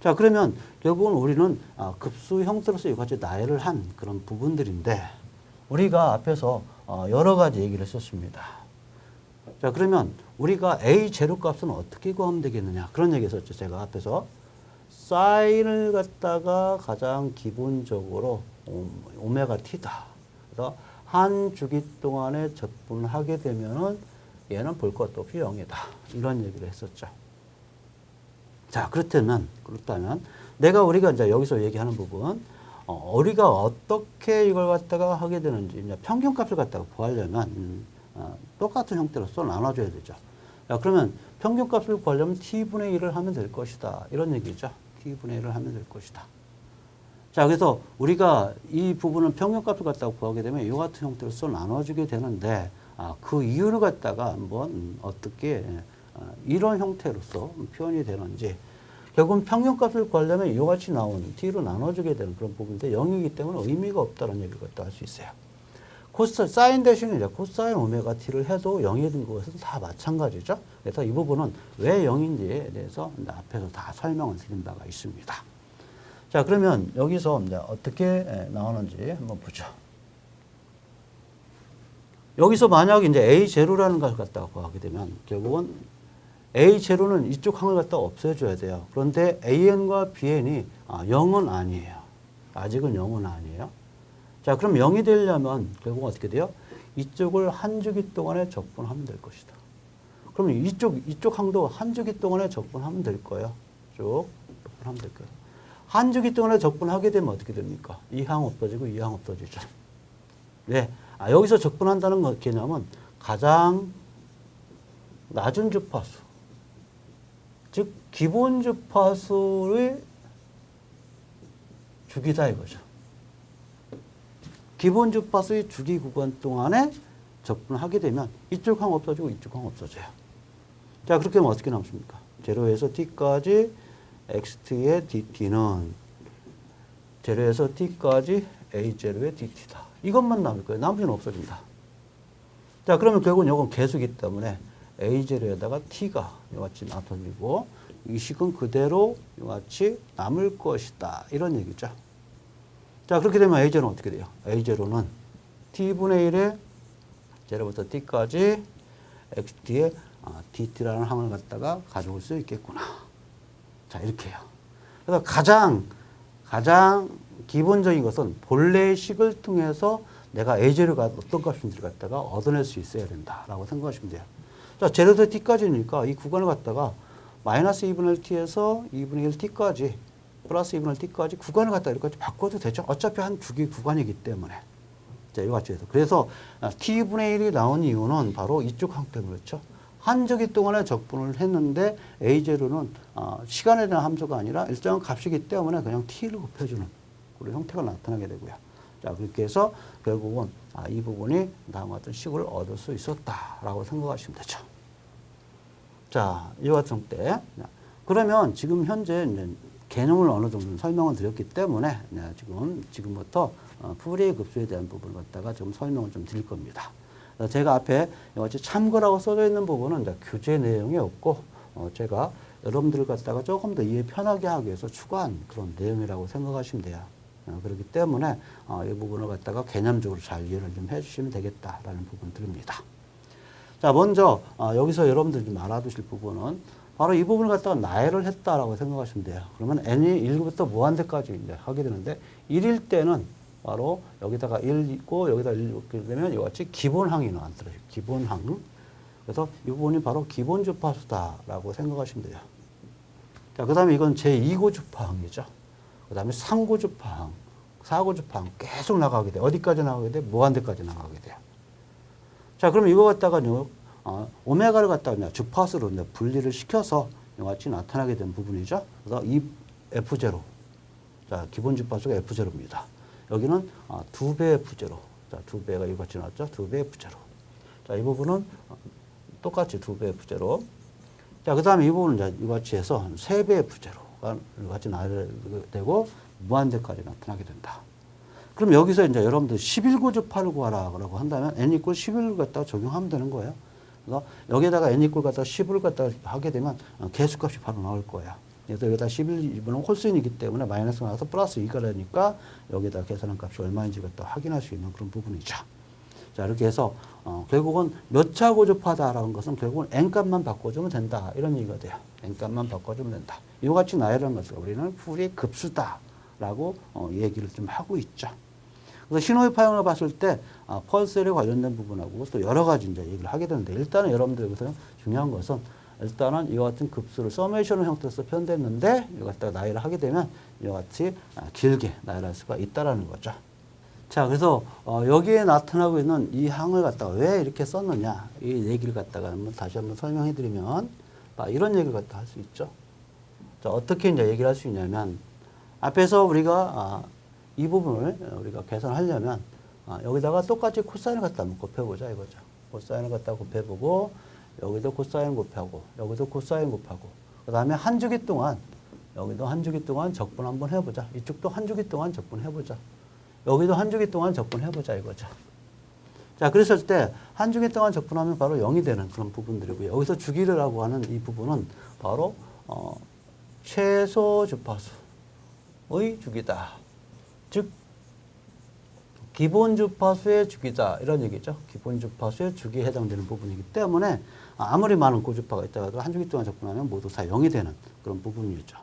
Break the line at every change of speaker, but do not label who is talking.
자, 그러면 결국은 우리는 급수 형태로서 이와 같이 나열을 한 그런 부분들인데 우리가 앞에서 여러 가지 얘기를 했었습니다. 자, 그러면 우리가 A 제로 값은 어떻게 구하면 되겠느냐 그런 얘기 했었죠. 제가 앞에서 사인을 갖다가 가장 기본적으로 오메가 t다. 그래서 한 주기 동안에 적분하게 되면은 얘는 볼 것도 없이 0이다. 이런 얘기를 했었죠. 자, 그렇다면 우리가 이제 여기서 얘기하는 부분, 우리가 어떻게 이걸 갖다가 하게 되는지, 이제 평균값을 갖다가 구하려면, 똑같은 형태로서 나눠줘야 되죠. 자, 그러면 평균값을 구하려면 t분의 1을 하면 될 것이다. 이런 얘기죠. t분의 1을 하면 될 것이다. 자, 그래서 우리가 이 부분은 평균값을 갖다가 구하게 되면 이 같은 형태로서 나눠주게 되는데, 그 이유를 갖다가 한번 어떻게, 이런 형태로서 표현이 되는지, 결국은 평균값을 구하려면 이와 같이 나오는 t로 나눠주게 되는 그런 부분인데 0이기 때문에 의미가 없다는 얘기를 갖다 할 수 있어요. 사인 대신에 이제 코사인 오메가 t를 해도 0이 된 것은 다 마찬가지죠. 그래서 이 부분은 왜 0인지에 대해서 앞에서 다 설명을 드린 바가 있습니다. 자, 그러면 여기서 이제 어떻게 나오는지 한번 보죠. 여기서 만약에 이제 A0라는 것을 갖다가 구하게 되면 결국은 A0는 이쪽 항을 갖다 없애줘야 돼요. 그런데 AN과 BN이 0은 아니에요. 아직은 0은 아니에요. 자, 그럼 0이 되려면 결국 어떻게 돼요? 이쪽을 한 주기 동안에 적분하면 될 것이다. 그럼 이쪽 항도 한 주기 동안에 적분하면 될 거예요. 쭉 적분하면 될 거예요. 한 주기 동안에 적분하게 되면 어떻게 됩니까? 이 항 없어지고 이 항 없어지죠. 네. 여기서 적분한다는 개념은 가장 낮은 주파수, 즉 기본 주파수의 주기다 이거죠. 기본 주파수의 주기 구간 동안에 적분하게 되면 이쪽 항 없어지고 이쪽 항 없어져요. 자, 그렇게 하면 어떻게 남습니까? 0에서 t까지 xt의 dt는 0에서 t까지 a0의 dt다. 이것만 남을 거예요. 나머지는 없어진다. 자, 그러면 결국은 이건 계수기 때문에 a0에다가 t가 이같이 나타지고 이 식은 그대로 이같이 남을 것이다. 이런 얘기죠. 자, 그렇게 되면 a0는 어떻게 돼요? a0는 t분의 1에 0부터 t까지 xt의 dt라는 항을 갖다가 가져올 수 있겠구나. 자, 이렇게 해요. 그래서 가장 기본적인 것은 본래의 식을 통해서 내가 a0가 어떤 값인지를 갖다가 얻어낼 수 있어야 된다라고 생각하시면 돼요. 자, 0에서 t까지니까 이 구간을 갖다가 마이너스 2분의 1t에서 2분의 1t까지 플러스 2분의 1t까지 구간을 갖다가 이렇게 바꿔도 되죠. 어차피 한 주기 구간이기 때문에. 자, 이거 같이 해서. 그래서 t분의 1이 나온 이유는 바로 이쪽 항 때문에 그렇죠. 한 주기 동안에 적분을 했는데 a0는 시간에 대한 함수가 아니라 일정한 값이기 때문에 그냥 t를 곱해주는 그런 형태가 나타나게 되고요. 자, 그렇게 해서 결국은 이 부분이 다음과 같은 식을 얻을 수 있었다라고 생각하시면 되죠. 자, 이와 같은 때 그러면 지금 현재 이제 개념을 어느 정도 설명을 드렸기 때문에 지금부터 푸리에 급수에 대한 부분을 갖다가 좀 설명을 좀 드릴 겁니다. 제가 앞에 이같이 참고라고 써져 있는 부분은 이제 교재 내용이 없고 제가 여러분들을 갖다가 조금 더 이해 편하게 하기 위해서 추가한 그런 내용이라고 생각하시면 돼요. 그렇기 때문에 이 부분을 갖다가 개념적으로 잘 이해를 좀 해주시면 되겠다라는 부분들입니다. 자, 먼저 여기서 여러분들이 좀 알아두실 부분은 바로 이 부분을 갖다가 나열을 했다라고 생각하시면 돼요. 그러면 n이 1부터 무한대까지 이제 하게 되는데 1일 때는 바로 여기다가 1 있고 여기다 1 이렇게 되면 이와 같이 기본항이 나왔더라고요. 기본항. 그래서 이 부분이 바로 기본 주파수다라고 생각하시면 돼요. 자, 그 다음에 이건 제2고 주파항이죠. 그 다음에 3고 주파항, 4고 주파항 계속 나가게 돼요. 어디까지 나가게 돼요? 무한대까지 나가게 돼요. 자, 그럼 이거 갖다가요, 오메가를 갖다가 주파수로 분리를 시켜서 이같이 나타나게 된 부분이죠. 그래서 이 F0. 자, 기본 주파수가 F0입니다. 여기는 2배 F0. 자, 2배가 이같이 나왔죠. 2배 F0. 자, 이 부분은 똑같이 2배 F0. 자, 그 다음에 이 부분은 이제 이같이 해서 3배 F0가 이같이 나열되고 무한대까지 나타나게 된다. 그럼 여기서 이제 여러분들 11고 주파를 구하라고 한다면 n 이퀄 11을 갖다가 적용하면 되는 거예요. 그래서 여기에다가 n 이퀄 갖다가 10을 갖다가 하게 되면 개수값이 바로 나올 거예요. 그래서 여기다 11이분은 홀수인이기 때문에 마이너스 나와서 플러스 2가 되니까 여기다 계산한 값이 얼마인지 또 확인할 수 있는 그런 부분이죠. 자, 이렇게 해서 결국은 몇 차 고집하다라는 것은 결국은 n값만 바꿔주면 된다. 이런 얘기가 돼요. n값만 바꿔주면 된다. 이와 같이 나열하는 것을 우리는 풀이 급수다라고 얘기를 좀 하고 있죠. 그래서 신호의 파형을 봤을 때 펄셀에 관련된 부분하고 또 여러 가지 이제 얘기를 하게 되는데 일단은 여러분들 여기서 중요한 것은 일단은 이와 같은 급수를 서메이션 형태로서 표현됐는데 이거 갖다가 나열을 하게 되면 이와 같이 길게 나열할 수가 있다라는 거죠. 자, 그래서 여기에 나타나고 있는 이 항을 갖다가 왜 이렇게 썼느냐 이 얘기를 갖다가 다시 한번 설명해 드리면 이런 얘기를 갖다 할 수 있죠. 자, 어떻게 이제 얘기를 할 수 있냐면 앞에서 우리가 이 부분을 우리가 계산하려면 여기다가 똑같이 코사인을 갖다 한번 곱해보자 이거죠. 코사인을 갖다 곱해보고 여기도 코사인 곱하고 여기도 코사인 곱하고 그 다음에 한 주기 동안 여기도 한 주기 동안 적분 한번 해보자. 이쪽도 한 주기 동안 적분해보자. 여기도 한 주기 동안 적분해보자 이거죠. 자, 그랬을 때 한 주기 동안 적분하면 바로 0이 되는 그런 부분들이고요. 여기서 주기라고 하는 이 부분은 바로 최소 주파수의 주기다. 즉 기본 주파수의 주기다 이런 얘기죠. 기본 주파수의 주기에 해당되는 부분이기 때문에 아무리 많은 고주파가 있다가도 한 주기 동안 접근하면 모두 다 0이 되는 그런 부분이죠.